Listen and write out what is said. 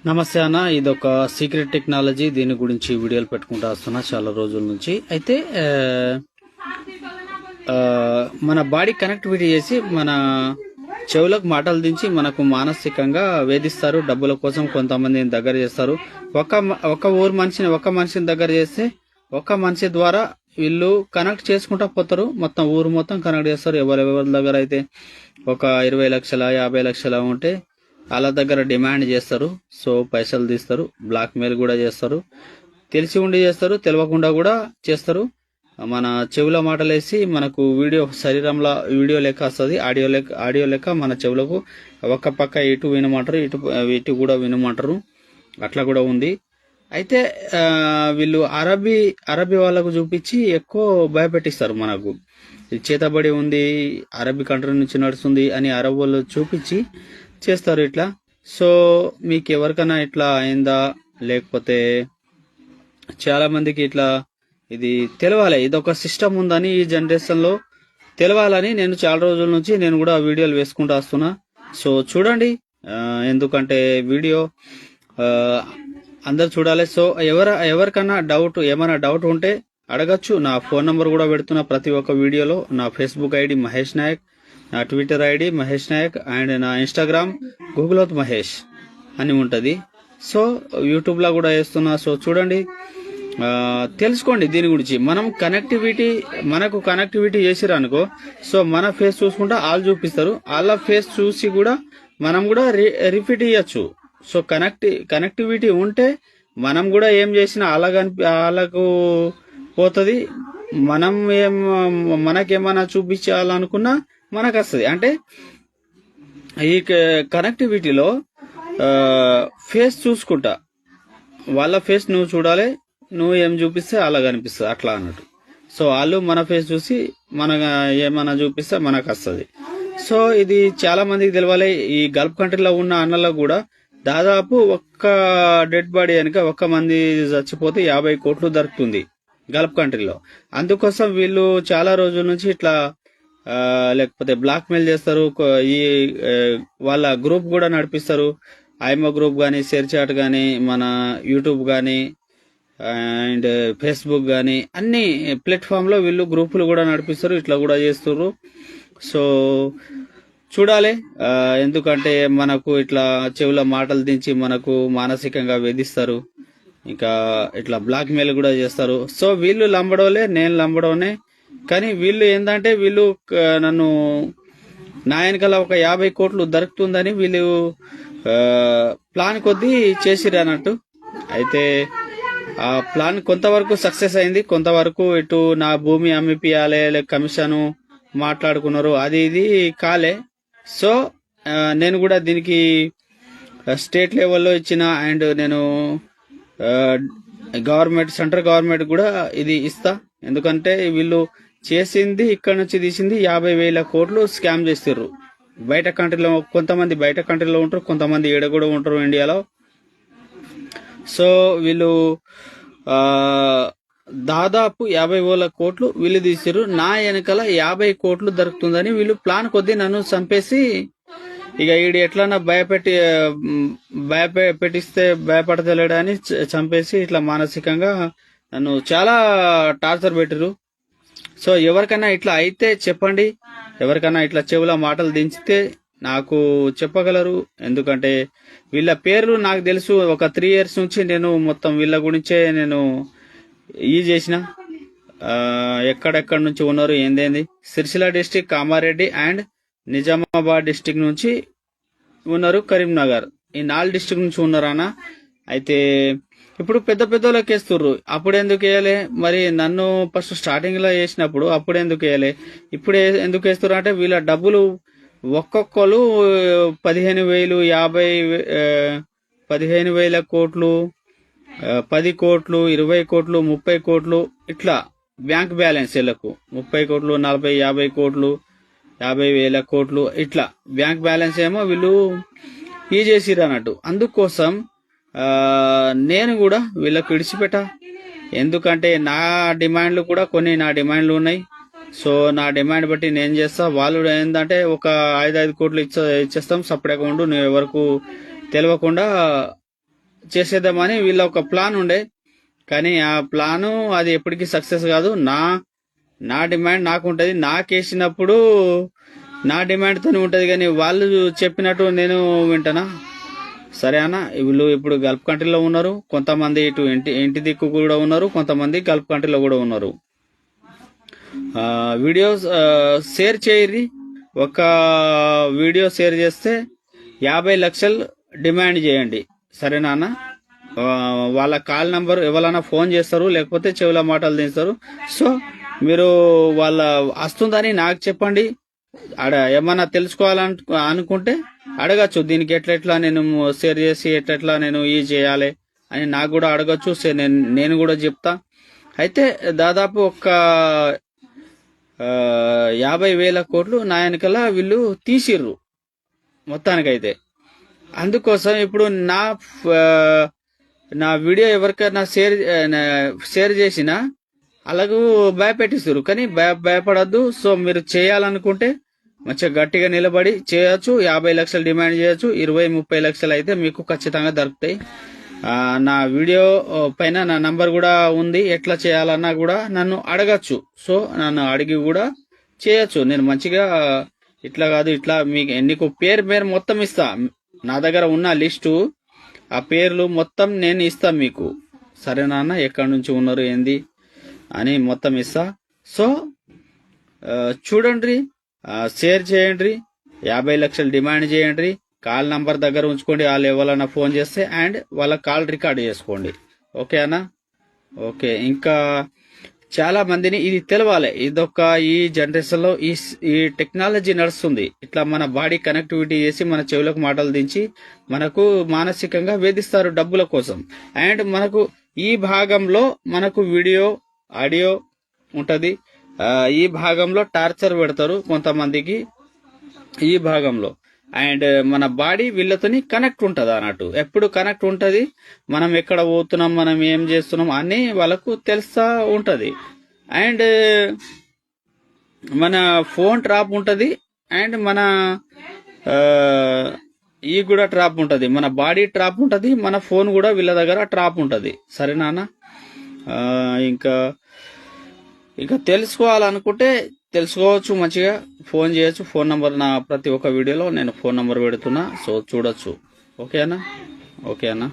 నమస్తే అన్న, ఇదొక సీక్రెట్ టెక్నాలజీ. దీని గురించి వీడియోలు పెట్టుకుంటూ వస్తున్నా చాలా రోజుల నుంచి. అయితే మన బాడీ కనెక్టివిటీ చేసి మన చెవులకు మాటలు దించి మనకు మానసికంగా వేధిస్తారు. డబ్బుల కోసం కొంతమందిని దగ్గర చేస్తారు. ఒక మనిషిని దగ్గర చేస్తే ఒక మనిషి ద్వారా వీళ్ళు కనెక్ట్ చేసుకుంటా పోతారు. మొత్తం ఊరు మొత్తం కనెక్ట్ చేస్తారు. ఎవరెవరి దగ్గర అయితే ఒక 20 లక్షల 50 లక్షల ఉంటే వాళ్ళ దగ్గర డిమాండ్ చేస్తారు. సో పైసలు తీస్తారు. బ్లాక్ మెయిల్ కూడా చేస్తారు. తెలిసి ఉండి చేస్తారు, తెలియకుండా కూడా చేస్తారు. మన చెవుల మాటలేసి మనకు శరీరంలో వీడియో లెక్క వస్తుంది. ఆడియో లెక్క మన చెవులకు ఒక పక్క ఇటు వినమంటారు, ఇటు కూడా వినమంటారు. అట్లా కూడా ఉంది. అయితే వీళ్ళు అరబీ వాళ్ళకు చూపించి ఎక్కువ భయపెట్టిస్తారు. మనకు చేతబడి ఉంది, అరబీ కంట్రీ నుంచి నడుస్తుంది అని అరబ్ వాళ్ళు చూపించి చేస్తారు ఇట్లా. సో మీకు ఎవరికైనా ఇట్లా అయిందా, లేకపోతే చాలా మందికి ఇట్లా ఇది తెలవాలి, ఇదొక సిస్టమ్ ఉందని ఈ జనరేషన్ లో తెలవాలని నేను చాలా రోజుల నుంచి నేను కూడా వీడియోలు వేసుకుంటూ వస్తున్నా. సో చూడండి, ఎందుకంటే వీడియో అందరు చూడాలి. సో ఎవరికన్నా ఏమైనా డౌట్ ఉంటే అడగచ్చు. నా ఫోన్ నంబర్ కూడా పెడుతున్నా ప్రతి ఒక్క వీడియోలో. నా ఫేస్బుక్ ఐడి మహేష్ నాయక్, నా Twitter ID Mahesh Naik, and నా ఇన్స్టాగ్రామ్ గూగుల్ మహేష్ అని ఉంటది. సో యూట్యూబ్ లో కూడా వేస్తున్నా. సో చూడండి, తెలుసుకోండి దీని గురించి. మనకు కనెక్టివిటీ చేసిరనుకో, సో మన ఫేస్ చూసుకుంటా వాళ్ళు చూపిస్తారు. వాళ్ళ ఫేస్ చూసి కూడా మనం కూడా రిపీట్ ఇవ్వచ్చు. సో కనెక్టివిటీ ఉంటే మనం కూడా ఏం చేసినా వాళ్ళకు పోతుంది. మనకేమన్నా చూపించాలనుకున్నా మనకు వస్తుంది. అంటే ఈ కనెక్టివిటీలో ఫేస్ చూసుకుంటా వాళ్ళ ఫేస్ నువ్వు చూడాలి, నువ్వు ఏం చూపిస్తే అలా కనిపిస్తుంది అట్లా అన్నట్టు. సో వాళ్ళు మన ఫేస్ చూసి మన ఏమన్నా చూపిస్తే మనకు వస్తుంది. సో ఇది చాలా మందికి తెలవాలి. ఈ గల్ఫ్ కంట్రీలో ఉన్న అన్నలకు కూడా దాదాపు ఒక్క డెడ్ బాడీ కనుక ఒక్క మంది చచ్చిపోతే 50 కోట్లు దొరుకుతుంది గల్ఫ్ కంట్రీలో. అందుకోసం వీళ్ళు చాలా రోజుల నుంచి ఇట్లా లేకపోతే బ్లాక్ మెయిల్ చేస్తారు. ఈ వాళ్ళ గ్రూప్ కూడా నడిపిస్తారు. ఐమో గ్రూప్ గానీ, షేర్ చాట్ గానీ, మన యూట్యూబ్ గానీ, అండ్ ఫేస్బుక్ గానీ అన్ని ప్లాట్ఫామ్ లో వీళ్ళు గ్రూపులు కూడా నడిపిస్తారు. ఇట్లా కూడా చేస్తారు. సో చూడాలి, ఎందుకంటే మనకు ఇట్లా చెవుల మాటలు దించి మనకు మానసికంగా వేధిస్తారు. ఇంకా ఇట్లా బ్లాక్ మెయిల్ కూడా చేస్తారు. సో వీళ్ళు లంబడోలే, నేను లంబడోనే. కానీ వీళ్ళు ఏంటంటే వీళ్ళు నన్ను నా వెనకాల ఒక 50 కోట్లు దొరుకుతుందని వీళ్ళు ప్లాన్ కొద్దీ చేసిరు అన్నట్టు. అయితే ఆ ప్లాన్ కొంతవరకు సక్సెస్ అయింది, కొంతవరకు ఇటు నా భూమి అమ్మిపియాలే కమిషన్ మాట్లాడుకున్నారు, అది ఇది కాలే. సో నేను కూడా దీనికి స్టేట్ లెవెల్లో ఇచ్చిన, అండ్ నేను సెంట్రల్ గవర్నమెంట్ కూడా ఇది ఇస్తా. ఎందుకంటే వీళ్ళు చేసింది ఇక్కడ నుంచి తీసింది 50,000 కోట్లు స్కామ్ చేస్తారు. బయట కంట్రీలో కొంతమంది బయట కంట్రీలో ఉంటారు, కొంతమంది ఈడ కూడా ఉంటారు ఇండియాలో. సో వీళ్ళు దాదాపు 50,000 కోట్లు వీళ్ళు తీసారు. నా వెనకాల 50 కోట్లు దొరుకుతుందని వీళ్ళు ప్లాన్ కొద్దీ నన్ను చంపేసి, ఇక ఈడు ఎట్లన్నా భయపెట్టిస్తే భయపడతలేడని చంపేసి ఇట్లా మానసికంగా నన్ను చాలా టార్చర్ పెట్టిరు. సో ఎవరికైనా ఇట్లా అయితే చెప్పండి. ఎవరికైనా ఇట్లా చెవుల మాటలు దించితే నాకు చెప్పగలరు. ఎందుకంటే వీళ్ళ పేర్లు నాకు తెలుసు. ఒక 3 years నుంచి నేను మొత్తం వీళ్ళ గురించే నేను చేసిన. ఎక్కడెక్కడ నుంచి ఉన్నారు ఏందేంది, Sircilla district, Kamareddy and Nizamabad district నుంచి ఉన్నారు, కరీంనగర్, ఈ 4 డిస్టిక్ నుంచి ఉన్నారన్న. అయితే ఇప్పుడు పెద్ద పెద్దోళ్ళకి వేస్తుర్రు. అప్పుడు ఎందుకు వేయలే మరి? నన్ను ఫస్ట్ స్టార్టింగ్ లో వేసినప్పుడు అప్పుడు ఎందుకు వేయలే, ఇప్పుడు ఎందుకు వేస్తున్నారు అంటే వీళ్ళ డబ్బులు ఒక్కొక్కరు 15,000, 15,000 కోట్లు, 10 కోట్లు, 20 కోట్లు, 30 కోట్లు ఇట్లా బ్యాంక్ బ్యాలెన్స్ వీళ్ళకు 30 కోట్లు, 40, 50 కోట్లు, 50,000 కోట్లు ఇట్లా బ్యాంక్ బ్యాలెన్స్ ఏమో వీళ్ళు చేసిరు అన్నట్టు. అందుకోసం నేను కూడా వీళ్ళకి విడిచిపెట్టా. ఎందుకంటే నా డిమాండ్లు కూడా నా డిమాండ్లు ఉన్నాయి. సో నా డిమాండ్ బట్టి నేను చేస్తా. వాళ్ళు ఏంటంటే ఒక 5 కోట్లు ఇచ్చేస్తాం, సపరేట్గా ఉండు, నువ్వు ఎవరికి తెలియకుండా చేసేద్దామని వీళ్ళ ఒక ప్లాన్ ఉండే. కానీ ఆ ప్లాను అది ఎప్పటికీ సక్సెస్ కాదు. నా డిమాండ్ నాకు ఉంటుంది. నాకేసినప్పుడు నా డిమాండ్తోనే ఉంటుంది, కానీ వాళ్ళు చెప్పినట్టు నేను వింటానా? సరే అన్న, వీళ్ళు ఇప్పుడు గల్ఫ్ కంట్రీలో ఉన్నారు, కొంతమంది ఇటు ఇంటి దిక్కు కూడా ఉన్నారు, కొంతమంది గల్ఫ్ కంట్రీలో కూడా ఉన్నారు. వీడియోస్ షేర్ చేయరి. ఒక వీడియో షేర్ చేస్తే 50 లక్షలు డిమాండ్ చేయండి. సరేనా అన్న? వాళ్ళ కాల్ నంబర్ ఎవరైనా ఫోన్ చేస్తారు, లేకపోతే చెవుల మాటలు తీస్తారు. సో మీరు వాళ్ళ వస్తుందని నాకు చెప్పండి. ఏమన్నా తెలుసుకోవాలనుకుంటే అడగచ్చు, దీనికి ఎట్లెట్లా నేను షేర్ చేసి ఎట్లెట్లా నేను ఈ చేయాలి అని నాకు కూడా అడగచ్చు. నేను కూడా చెప్తా. అయితే దాదాపు ఒక 50,000 కోట్లు నా వెనకాల వీళ్ళు తీసిర్రు మొత్తానికైతే. అందుకోసం ఇప్పుడు నా వీడియో ఎవరికైనా షేర్ చేసినా అలాగూ భయపెట్టిస్తారు. కానీ భయపడద్దు. సో మీరు చేయాలనుకుంటే మంచిగా గట్టిగా నిలబడి చేయొచ్చు. 50 లక్షలు డిమాండ్ చేయొచ్చు. 20-30 లక్షలు అయితే మీకు ఖచ్చితంగా దొరుకుతాయి. నా వీడియో పైన నా నంబర్ కూడా ఉంది. ఎట్లా చేయాలన్నా కూడా నన్ను అడగచ్చు. సో నన్ను అడిగి కూడా చేయొచ్చు. నేను మంచిగా ఇట్లా కాదు ఇట్లా నీకు పేరు మొత్తం ఇస్తా. నా దగ్గర ఉన్న లిస్టు ఆ పేర్లు మొత్తం నేను ఇస్తా మీకు. సరేనా అన్న? ఎక్కడి నుంచి ఉన్నారు ఏంది అని మొత్తం ఇస్తా. సో చూడండి, షేర్ చేయండి, 50 లక్షలు డిమాండ్ చేయండి. కాల్ నంబర్ దగ్గర ఉంచుకోండి. వాళ్ళు ఎవరైనా ఫోన్ చేస్తే అండ్ వాళ్ళ కాల్ రికార్డ్ చేసుకోండి. ఓకే అన్న? ఓకే. ఇంకా చాలా మందిని ఇది తెలవాలి. ఇదొక ఈ జనరేషన్ లో ఈ టెక్నాలజీ నడుస్తుంది. ఇట్లా మన బాడీ కనెక్టివిటీ చేసి మన చెవులకు మాటలు దించి మనకు మానసికంగా వేధిస్తారు డబ్బుల కోసం. అండ్ మనకు ఈ భాగంలో మనకు వీడియో ఆడియో ఉంటది. ఈ భాగంలో టార్చర్ పెడతారు కొంతమందికి ఈ భాగంలో. అండ్ మన బాడీ వీళ్ళతోని కనెక్ట్ ఉంటది అన్నట్టు. ఎప్పుడు కనెక్ట్ ఉంటది. మనం ఎక్కడ పోతున్నాం, మనం ఏం చేస్తున్నాం అని వాళ్ళకు తెలుస్తా ఉంటది. అండ్ మన ఫోన్ ట్రాప్ ఉంటది. అండ్ మన ఈ కూడా ట్రాప్ ఉంటది. మన బాడీ ట్రాప్ ఉంటది. మన ఫోన్ కూడా వీళ్ళ దగ్గర ట్రాప్ ఉంటది. సరేనా అన్న? ఇంకా తెలుసుకోవాలనుకుంటే తెలుసుకోవచ్చు. మంచిగా ఫోన్ చేయొచ్చు. ఫోన్ నంబర్ నా ప్రతి ఒక్క వీడియోలో నేను ఫోన్ నంబర్ పెడుతున్నా. సో చూడొచ్చు. ఓకే అన్న? ఓకే అన్న.